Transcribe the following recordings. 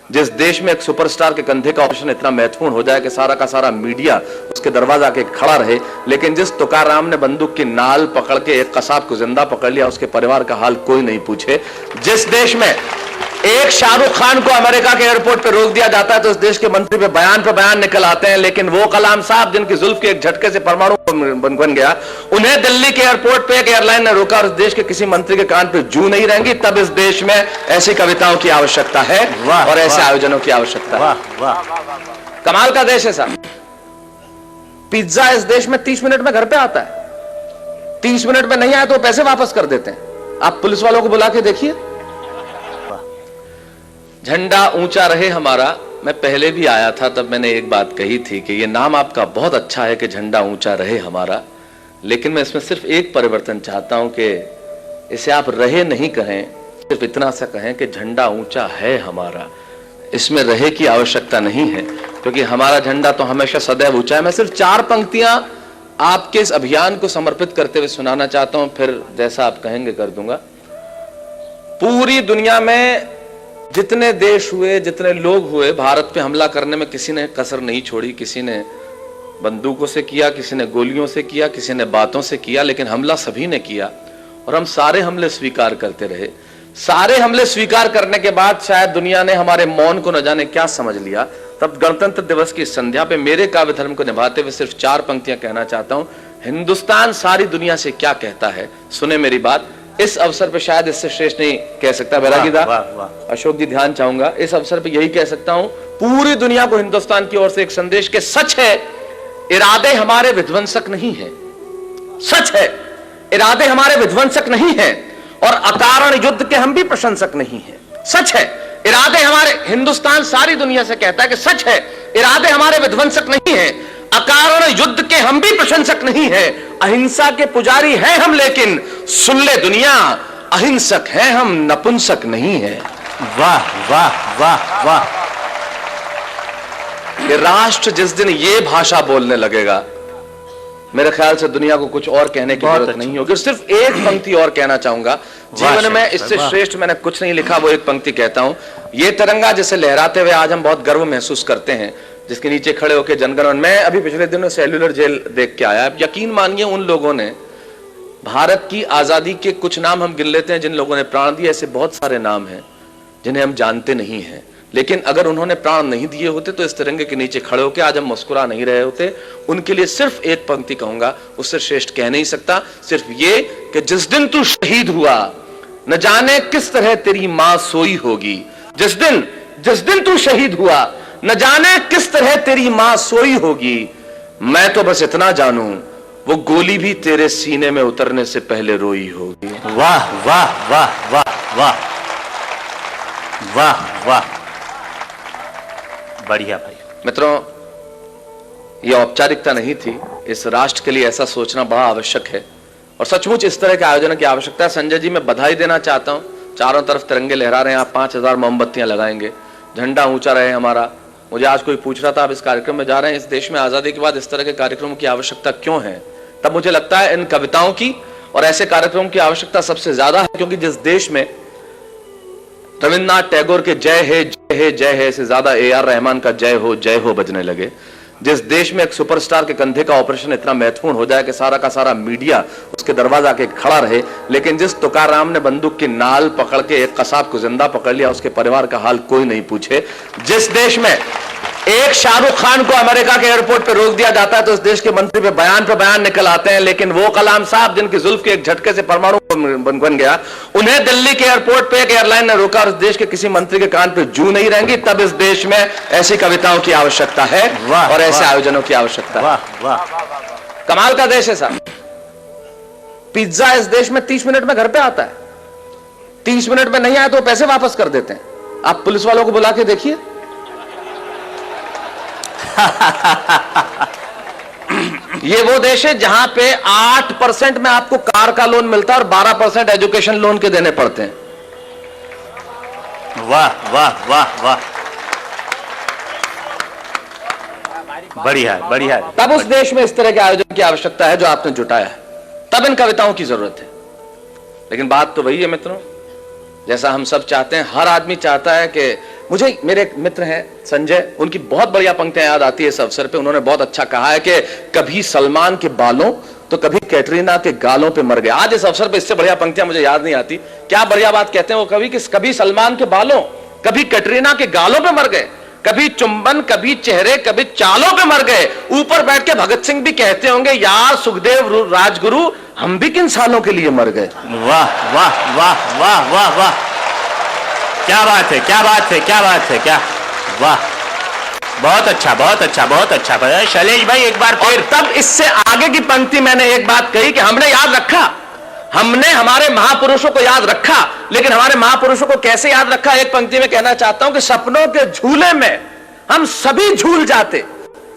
जिस देश में एक सुपरस्टार के कंधे का ऑपरेशन इतना महत्वपूर्ण हो जाए कि सारा का सारा मीडिया उसके दरवाजा के खड़ा रहे, लेकिन जिस तुकाराम ने बंदूक की नाल पकड़ के एक कसाब को जिंदा पकड़ लिया, उसके परिवार का हाल कोई नहीं पूछे। जिस देश में एक शाहरुख खान को अमेरिका के एयरपोर्ट पे रोक दिया जाता है तो उस देश के मंत्री पे बयान निकल आते हैं, लेकिन वो कलाम साहब जिनकी जुल्फ के एक झटके से परमाणु बन गया, उन्हें दिल्ली के एयरपोर्ट पे एक एयरलाइन ने रोका और उस देश के किसी मंत्री के कान पे जू नहीं रहेंगी। तब इस देश में ऐसी कविताओं की आवश्यकता है और ऐसे आयोजनों की आवश्यकता है। कमाल का देश है साहब। पिज्जा इस देश में 30 मिनट में घर पे आता है, 30 मिनट में नहीं आया तो पैसे वापस कर देते हैं। आप पुलिस वालों को बुला के देखिए। झंडा ऊंचा रहे हमारा, मैं पहले भी आया था तब मैंने एक बात कही थी कि ये नाम आपका बहुत अच्छा है कि झंडा ऊंचा रहे हमारा, लेकिन मैं इसमें सिर्फ एक परिवर्तन चाहता हूं कि इसे आप रहे नहीं कहें, सिर्फ इतना सा कहें कि झंडा ऊंचा है हमारा। इसमें रहे की आवश्यकता नहीं है, क्योंकि हमारा झंडा तो हमेशा सदैव ऊंचा है। मैं सिर्फ 4 पंक्तियां आपके इस अभियान को समर्पित करते हुए सुनाना चाहता हूं, फिर जैसा आप कहेंगे कर दूंगा। पूरी दुनिया में जितने देश हुए, जितने लोग हुए, भारत पे हमला करने में किसी ने कसर नहीं छोड़ी। किसी ने बंदूकों से किया, किसी ने गोलियों से किया, किसी ने बातों से किया, लेकिन हमला सभी ने किया और हम सारे हमले स्वीकार करते रहे। सारे हमले स्वीकार करने के बाद शायद दुनिया ने हमारे मौन को न जाने क्या समझ लिया। तब गणतंत्र दिवस की संध्या पे मेरे काव्य धर्म को निभाते हुए सिर्फ 4 पंक्तियां कहना चाहता हूं। हिंदुस्तान सारी दुनिया से क्या कहता है, सुने मेरी बात। इस अवसर पे शायद इससे श्रेष्ठ नहीं कह सकता बैरागीदा, अशोक जी ध्यान चाहूंगा। इस अवसर पे यही कह सकता हूं, पूरी दुनिया को हिंदुस्तान की ओर से एक संदेश के सच है इरादे हमारे विध्वंसक नहीं है। सच है इरादे हमारे विध्वंसक नहीं है और अकारण युद्ध के हम भी प्रशंसक नहीं है। सच है इरादे हमारे, हिंदुस्तान सारी दुनिया से कहता है कि सच है इरादे हमारे विध्वंसक नहीं है, अकारण युद्ध के हम भी प्रशंसक नहीं है। अहिंसा के पुजारी हैं हम, लेकिन सुन ले दुनिया अहिंसक हैं हम, नपुंसक नहीं है। वाह वाह वाह वाह। ये राष्ट्र जिस दिन ये भाषा बोलने लगेगा, मेरे ख्याल से दुनिया को कुछ और कहने की जरूरत नहीं होगी। सिर्फ एक पंक्ति और कहना चाहूंगा। जीवन में इससे श्रेष्ठ मैंने कुछ नहीं लिखा, वो एक पंक्ति कहता हूं। ये तिरंगा जिसे लहराते हुए आज हम बहुत गर्व महसूस करते हैं, जिसके नीचे खड़े होकर जनगणमन, मैं अभी पिछले दिनों सेल्युलर जेल देख के आया। यकीन मानिए उन लोगों ने भारत की आजादी के कुछ नाम हम गिन लेते हैं जिन लोगों ने प्राण दिए, ऐसे बहुत सारे नाम हैं जिन्हें हम जानते नहीं हैं, लेकिन अगर उन्होंने प्राण नहीं दिए होते तो इस तिरंगे के नीचे खड़े होकर आज हम मुस्कुरा नहीं रहे होते। उनके लिए सिर्फ एक पंक्ति कहूंगा, उससे श्रेष्ठ कह नहीं सकता। सिर्फ ये कि जिस दिन तू शहीद हुआ न जाने किस तरह तेरी मां सोई होगी। जिस दिन तू शहीद हुआ न जाने किस तरह तेरी मां सोई होगी। मैं तो बस इतना जानूं वो गोली भी तेरे सीने में उतरने से पहले रोई होगी। वाह वाह वाह वाह वाह वाह वाह, बढ़िया भाई। मित्रों, यह औपचारिकता नहीं थी, इस राष्ट्र के लिए ऐसा सोचना बड़ा आवश्यक है और सचमुच इस तरह के आयोजन की आवश्यकता है। संजय जी, मैं बधाई देना चाहता हूं। चारों तरफ तिरंगे लहरा रहे हैं, आप 5000 मोमबत्तियां लगाएंगे, झंडा ऊंचा रहे हमारा। मुझे आज कोई पूछ रहा था, आप इस कार्यक्रम में जा रहे हैं, इस देश में आजादी के बाद इस तरह के कार्यक्रमों की आवश्यकता क्यों है? तब मुझे लगता है इन कविताओं की और ऐसे कार्यक्रमों की आवश्यकता सबसे ज्यादा है, क्योंकि जिस देश में रविन्द्रनाथ टैगोर के जय है जय है जय है से ज्यादा AR रहमान का जय हो बजने लगे, जिस देश में एक सुपरस्टार के कंधे का ऑपरेशन इतना महत्वपूर्ण हो जाए कि सारा का सारा मीडिया उसके दरवाजा के खड़ा रहे, लेकिन जिस तुकाराम ने बंदूक की नाल पकड़ के एक कसाब को जिंदा पकड़ लिया, उसके परिवार का हाल कोई नहीं पूछे, जिस देश में एक शाहरुख खान को अमेरिका के एयरपोर्ट पे रोक दिया जाता है तो उस देश के मंत्री पे बयान निकल आते हैं, लेकिन वो कलाम साहब जिनकी जुल्फ के एक झटके से परमाणु बन गया, उन्हें दिल्ली के एयरपोर्ट पे एक एयरलाइन ने रोका और उस देश के किसी मंत्री के कान पे जू नहीं रहेंगी। तब इस देश में ऐसी कविताओं की आवश्यकता है और ऐसे आयोजनों की आवश्यकता है। कमाल का देश है साहब। पिज्जा इस देश में 30 मिनट में घर पे आता है, 30 मिनट में नहीं आया तो पैसे वापस कर देते हैं। आप पुलिस वालों को बुला के देखिए। ये वो देश है जहां पे 8% में आपको कार का लोन मिलता है और 12% एजुकेशन लोन के देने पड़ते हैं। वाह वाह वाह वाह, बढ़िया बढ़िया। तब उस देश में इस तरह के आयोजन की आवश्यकता है जो आपने जुटाया है, तब इन कविताओं की जरूरत है। लेकिन बात तो वही है मित्रों, जैसा हम सब चाहते हैं, हर आदमी चाहता है कि मुझे मेरे एक मित्र हैं संजय, उनकी बहुत बढ़िया पंक्तियां याद आती है इस अवसर पे। उन्होंने बहुत अच्छा कहा है कि कभी सलमान के बालों तो कभी कैटरीना के गालों पे मर गए। आज इस अवसर पे इससे बढ़िया पंक्तियां मुझे याद नहीं आती। क्या बढ़िया बात कहते हैं वो कवि कि कभी सलमान के बालों कभी कैटरीना के गालों पे मर गए, कभी चुंबन कभी चेहरे कभी चालों पे मर गए। ऊपर बैठ के भगत सिंह भी कहते होंगे, यार सुखदेव राजगुरु हम भी किन सालों के लिए मर गए। वाह वाह वाह वाह वाह वाह, क्या बात है, क्या बात है, क्या बात है, क्या वाह, बहुत अच्छा, बहुत अच्छा, बहुत अच्छा। शैलेश भाई एक बार और तब इससे आगे की पंक्ति मैंने एक बात कही कि हमने याद रखा, हमने हमारे महापुरुषों को याद रखा, लेकिन हमारे महापुरुषों को कैसे याद रखा, एक पंक्ति में कहना चाहता हूं कि सपनों के झूले में हम सभी झूल जाते।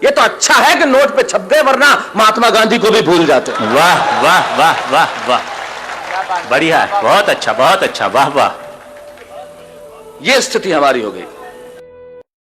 ये तो अच्छा है कि नोट पे छप गए, वरना महात्मा गांधी को भी भूल जाते। वाह वाह वाह वाह वाह, बढ़िया, बहुत अच्छा, बहुत अच्छा, वाह वाह। ये स्थिति हमारी हो गई।